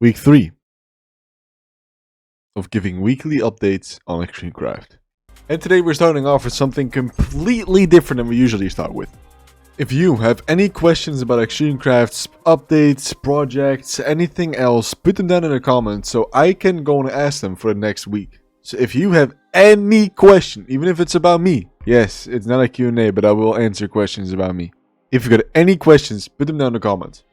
Week 3 of giving weekly updates on Extremecraft. And today we're starting off with something completely different than we usually start with. If you have any questions about Extremecraft's updates, projects, anything else, put them down in the comments so I can go and ask them for the next week. So if you have any question, even if it's about me, yes, it's not a Q&A, but I will answer questions about me. If you got any questions, put them down in the comments.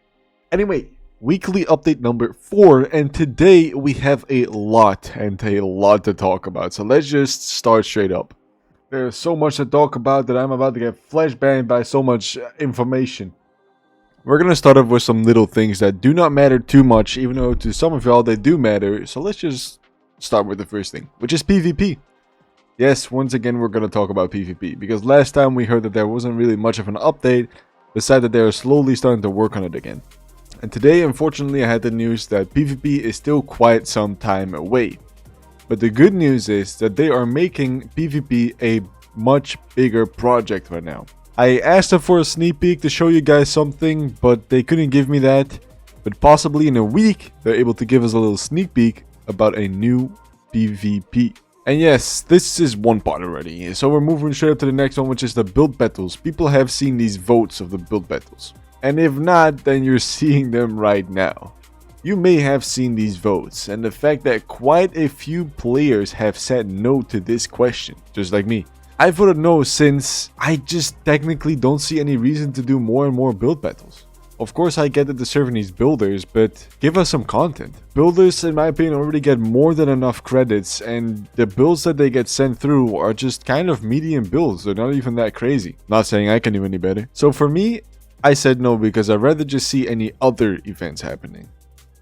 Anyway, weekly update number 4, and today we have a lot to talk about. So let's just start straight up. There's so much to talk about that I'm about to get flash banged by so much information. We're gonna start off with some little things that do not matter too much, even though to some of y'all they do matter. So let's just start with the first thing, which is PvP. Yes, once again we're gonna talk about PvP, because last time we heard that there wasn't really much of an update, besides that they are slowly starting to work on it again. And today, unfortunately, I had the news that PvP is still quite some time away. But the good news is that they are making PvP a much bigger project right now. I asked them for a sneak peek to show you guys something, but they couldn't give me that. But possibly in a week, they're able to give us a little sneak peek about a new PvP. And yes, this is one part already. So we're moving straight up to the next one, which is the build battles. People have seen these votes of the build battles. And if not, then you're seeing them right now. You may have seen these votes, and the fact that quite a few players have said no to this question, just like me. I voted no since I just technically don't see any reason to do more and more build battles. Of course I get that the server needs builders, but give us some content. Builders, in my opinion, already get more than enough credits, and the builds that they get sent through are just kind of medium builds. They're not even that crazy. Not saying I can do any better. So for me, I said no because I'd rather just see any other events happening.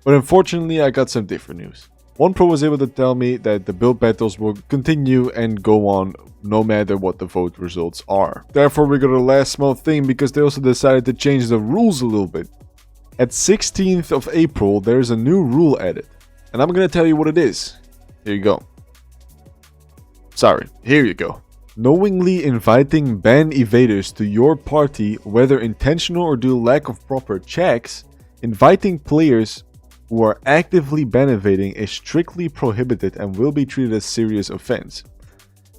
But unfortunately, I got some different news. One pro was able to tell me that the build battles will continue and go on no matter what the vote results are. Therefore, we got a last small thing because they also decided to change the rules a little bit. At 16th of April, there's a new rule added. And I'm gonna tell you what it is. Here you go. Sorry, here you go. Knowingly inviting ban evaders to your party, whether intentional or due to lack of proper checks, inviting players who are actively ban evading is strictly prohibited and will be treated as serious offense.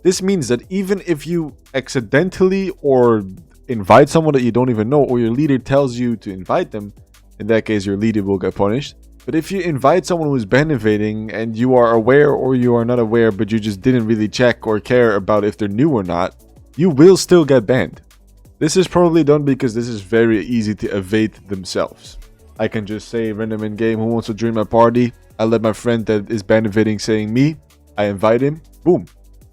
This means that even if you accidentally or invite someone that you don't even know, or your leader tells you to invite them, in that case your leader will get punished. But if you invite someone who is ban evading and you are aware or you are not aware, but you just didn't really check or care about if they're new or not, you will still get banned. This is probably done because this is very easy to evade themselves. I can just say random in game who wants to join my party. I let my friend that is ban evading saying me. I invite him. Boom.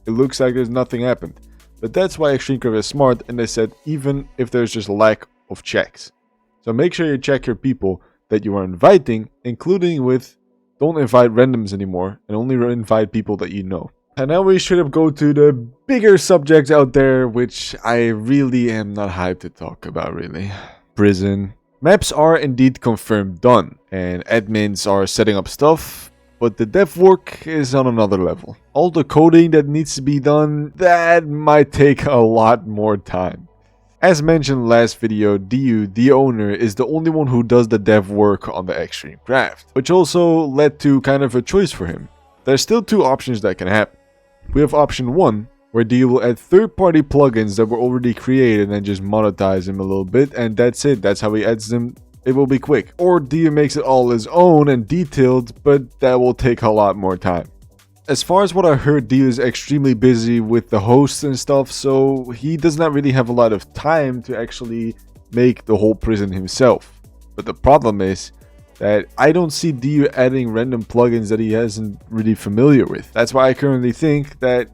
It looks like there's nothing happened. But that's why Extremecraft is smart, and they said even if there's just lack of checks. So make sure you check your people that you are inviting, including with don't invite randoms anymore and only invite people that you know. And now we should have go to the bigger subjects out there, which I really am not hyped to talk about really. Prison. Maps are indeed confirmed done, and admins are setting up stuff, but the dev work is on another level. All the coding that needs to be done, that might take a lot more time. As mentioned last video, DU, the owner, is the only one who does the dev work on the Extremecraft, which also led to kind of a choice for him. There's still two options that can happen. We have option 1, where DU will add third-party plugins that were already created and then just monetize them a little bit, and that's it. That's how he adds them. It will be quick. Or DU makes it all his own and detailed, but that will take a lot more time. As far as what I heard, DU is extremely busy with the hosts and stuff, so he does not really have a lot of time to actually make the whole prison himself. But the problem is that I don't see DU adding random plugins that he isn't really familiar with. That's why I currently think that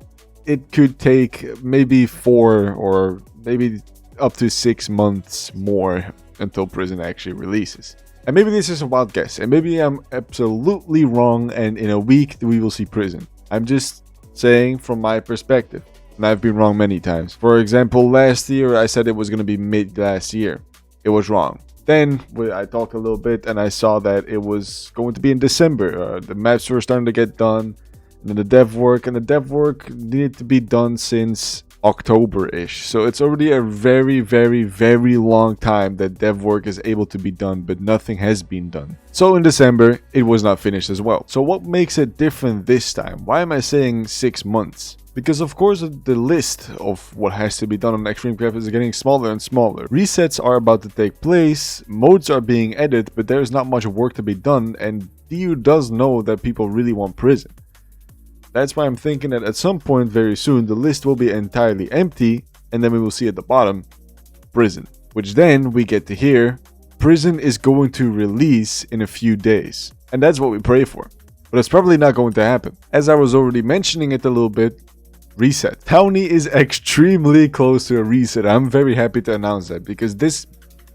it could take maybe 4 or maybe up to 6 months more until Prison actually releases. And maybe this is a wild guess, and maybe I'm absolutely wrong, and in a week we will see Prison. I'm just saying from my perspective, and I've been wrong many times. For example, last year I said it was going to be mid last year. It was wrong. Then I talked a little bit and I saw that it was going to be in December. The maps were starting to get done. And then the dev work needed to be done since October-ish. So it's already a very, very, very long time that dev work is able to be done, but nothing has been done. So in December, it was not finished as well. So what makes it different this time? Why am I saying 6 months? Because of course the list of what has to be done on Extremecraft is getting smaller and smaller. Resets are about to take place, modes are being added, but there's not much work to be done, and DU does know that people really want Prison. That's why I'm thinking that at some point very soon the list will be entirely empty, and then we will see at the bottom, Prison. Which then we get to hear, Prison is going to release in a few days. And that's what we pray for. But it's probably not going to happen. As I was already mentioning it a little bit, reset. Towny is extremely close to a reset. I'm very happy to announce that because this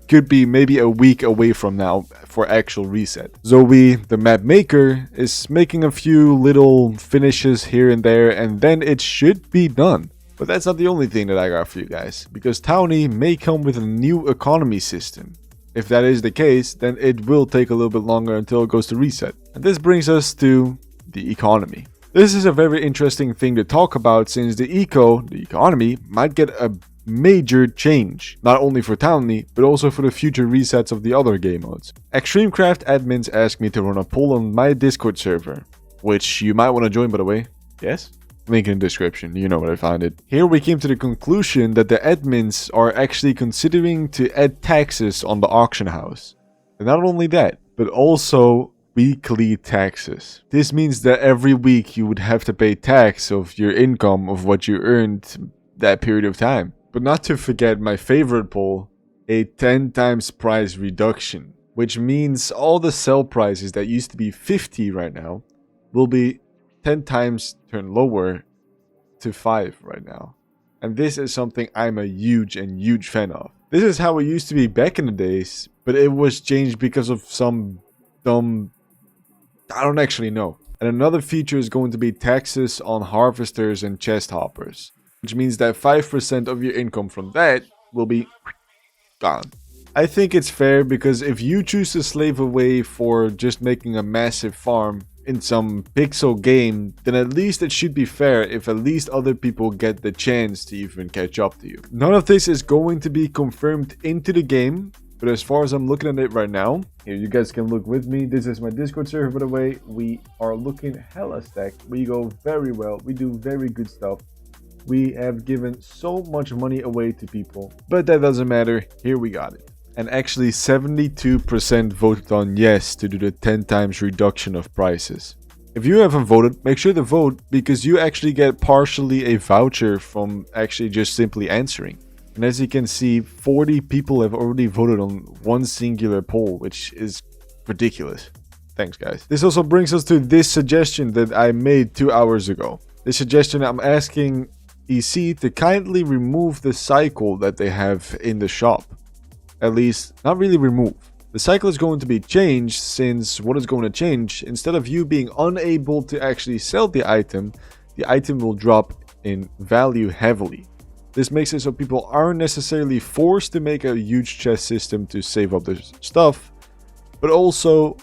could be maybe a week away from now for actual reset. Zoe, the map maker, is making a few little finishes here and there, and then it should be done. But that's not the only thing that I got for you guys, because Towny may come with a new economy system. If that is the case, then it will take a little bit longer until it goes to reset. And this brings us to the economy. This is a very interesting thing to talk about since the economy, might get a major change, not only for Towny, but also for the future resets of the other game modes. Extremecraft admins asked me to run a poll on my Discord server, which you might want to join by the way. Yes? Link in the description, you know where I found it. Here we came to the conclusion that the admins are actually considering to add taxes on the auction house. And not only that, but also weekly taxes. This means that every week you would have to pay tax of your income of what you earned that period of time. But not to forget my favorite poll, a 10 times price reduction, which means all the sell prices that used to be 50 right now will be 10 times turned lower to 5 right now. And this is something I'm a huge fan of. This is how it used to be back in the days, but it was changed because of some dumb... I don't actually know. And another feature is going to be taxes on harvesters and chest hoppers, which means that 5% of your income from that will be gone. I think it's fair because if you choose to slave away for just making a massive farm in some pixel game, then at least it should be fair if at least other people get the chance to even catch up to you. None of this is going to be confirmed into the game, but as far as I'm looking at it right now, here you guys can look with me. This is my Discord server, by the way. We are looking hella stacked. We go very well. We do very good stuff. We have given so much money away to people, but that doesn't matter. Here we got it. And actually 72% voted on yes to do the 10 times reduction of prices. If you haven't voted, make sure to vote because you actually get partially a voucher from actually just simply answering. And as you can see, 40 people have already voted on one singular poll, which is ridiculous. Thanks guys. This also brings us to this suggestion that I made 2 hours ago. This suggestion, I'm asking EC to kindly remove the cycle that they have in the shop. At least, not really remove. The cycle is going to be changed since what is going to change, instead of you being unable to actually sell the item will drop in value heavily. This makes it so people aren't necessarily forced to make a huge chest system to save up their stuff, but also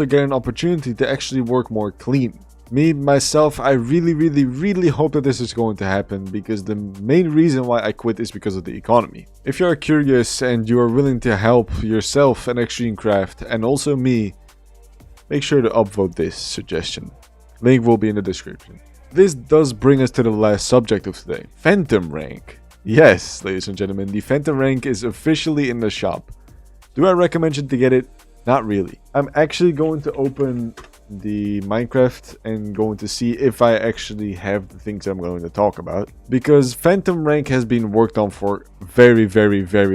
get an opportunity to actually work more clean. Me, myself, I really hope that this is going to happen because the main reason why I quit is because of the economy. If you are curious and you are willing to help yourself and Extremecraft and also me, make sure to upvote this suggestion. Link will be in the description. This does bring us to the last subject of today, Phantom Rank. Yes, ladies and gentlemen, the Phantom Rank is officially in the shop. Do I recommend you to get it? Not really. I'm actually going to open the Minecraft and going to see if I actually have the things I'm going to talk about, because Phantom Rank has been worked on for very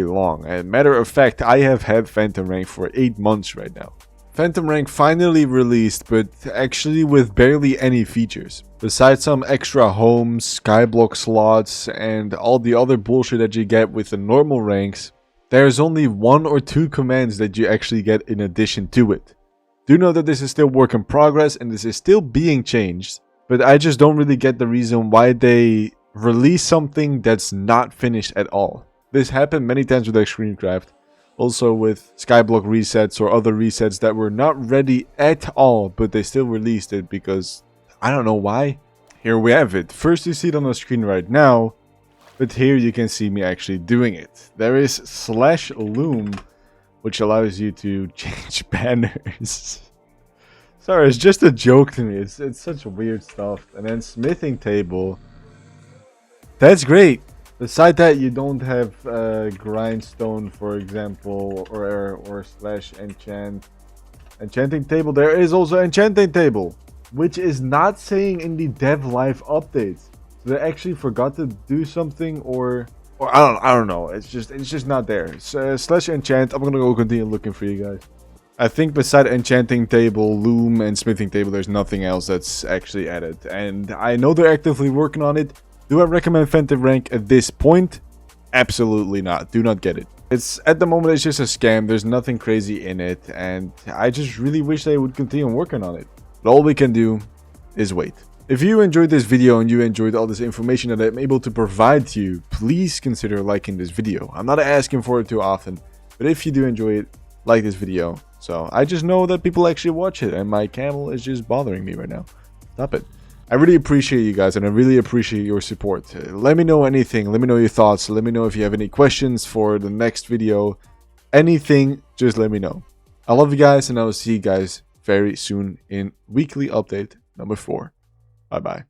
long, and matter of fact I have had Phantom Rank for 8 months right now. Phantom Rank finally released, but actually with barely any features. Besides some extra homes, skyblock slots, and all the other bullshit that you get with the normal ranks, there's only 1 or 2 commands that you actually get in addition to it. Do know that this is still work in progress and this is still being changed, but I just don't really get the reason why they release something that's not finished at all. This happened many times with Extremecraft. Also with skyblock resets or other resets that were not ready at all, but they still released it because I don't know why. Here we have it. First you see it on the screen right now. But here you can see me actually doing it. There is slash loom, which allows you to change banners. Sorry, it's just a joke to me. It's such weird stuff. And then smithing table. That's great. Beside that, you don't have grindstone, for example, or slash enchant. Enchanting table. There is also enchanting table, which is not saying in the dev live updates. So they actually forgot to do something, or I don't know. It's just not there. So, slash enchant. I'm gonna go continue looking for you guys. I think beside enchanting table, loom, and smithing table, there's nothing else that's actually added. And I know they're actively working on it. Do I recommend Fentive Rank at this point? Absolutely not. Do not get it. It's at the moment it's just a scam. There's nothing crazy in it, and I just really wish they would continue working on it. But all we can do is wait. If you enjoyed this video and you enjoyed all this information that I'm able to provide to you, please consider liking this video. I'm not asking for it too often, but if you do enjoy it, like this video. So I just know that people actually watch it, and my camel is just bothering me right now. Stop it. I really appreciate you guys, and I really appreciate your support. Let me know anything. Let me know your thoughts. Let me know if you have any questions for the next video. Anything, just let me know. I love you guys, and I will see you guys very soon in weekly update number 4. Bye-bye.